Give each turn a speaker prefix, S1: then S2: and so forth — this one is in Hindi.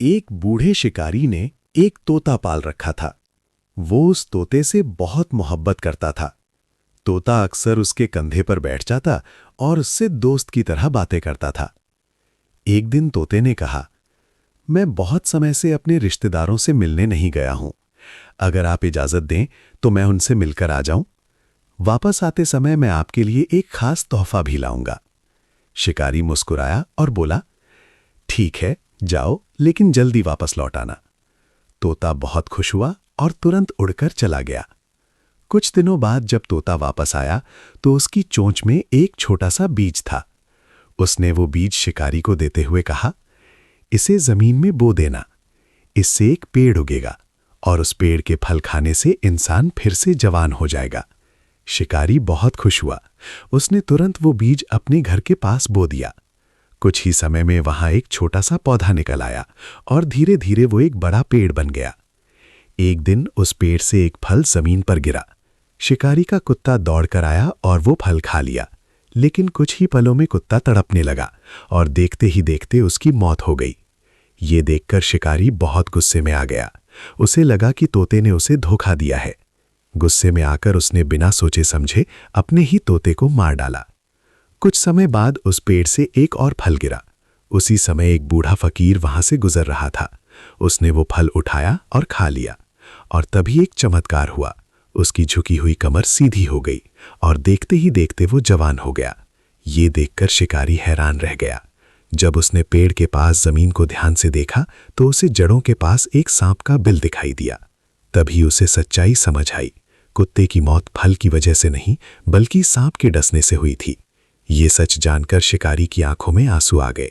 S1: एक बूढ़े शिकारी ने एक तोता पाल रखा था। वो उस तोते से बहुत मोहब्बत करता था। तोता अक्सर उसके कंधे पर बैठ जाता और उससे दोस्त की तरह बातें करता था। एक दिन तोते ने कहा, मैं बहुत समय से अपने रिश्तेदारों से मिलने नहीं गया हूं। अगर आप इजाजत दें तो मैं उनसे मिलकर आ जाऊं। वापस आते समय मैं आपके लिए एक खास तोहफा भी लाऊंगा। शिकारी मुस्कुराया और बोला, ठीक है, जाओ, लेकिन जल्दी वापस लौट आना। तोता बहुत खुश हुआ और तुरंत उड़कर चला गया। कुछ दिनों बाद जब तोता वापस आया तो उसकी चोंच में एक छोटा सा बीज था। उसने वो बीज शिकारी को देते हुए कहा, इसे जमीन में बो देना। इससे एक पेड़ उगेगा और उस पेड़ के फल खाने से इंसान फिर से जवान हो जाएगा। शिकारी बहुत खुश हुआ। उसने तुरंत वो बीज अपने घर के पास बो दिया। कुछ ही समय में वहां एक छोटा सा पौधा निकल आया और धीरे धीरे वो एक बड़ा पेड़ बन गया। एक दिन उस पेड़ से एक फल जमीन पर गिरा। शिकारी का कुत्ता दौड़कर आया और वो फल खा लिया, लेकिन कुछ ही पलों में कुत्ता तड़पने लगा और देखते ही देखते उसकी मौत हो गई। ये देखकर शिकारी बहुत गुस्से में आ गया। उसे लगा कि तोते ने उसे धोखा दिया है। गुस्से में आकर उसने बिना सोचे समझे अपने ही तोते को मार डाला। कुछ समय बाद उस पेड़ से एक और फल गिरा। उसी समय एक बूढ़ा फकीर वहां से गुजर रहा था। उसने वो फल उठाया और खा लिया, और तभी एक चमत्कार हुआ। उसकी झुकी हुई कमर सीधी हो गई और देखते ही देखते वो जवान हो गया। ये देखकर शिकारी हैरान रह गया। जब उसने पेड़ के पास जमीन को ध्यान से देखा तो उसे जड़ों के पास एक सांप का बिल दिखाई दिया। तभी उसे सच्चाई समझ आई। कुत्ते की मौत फल की वजह से नहीं, बल्कि सांप के डसने से हुई थी। ये सच जानकर शिकारी की आंखों में आंसू आ गए।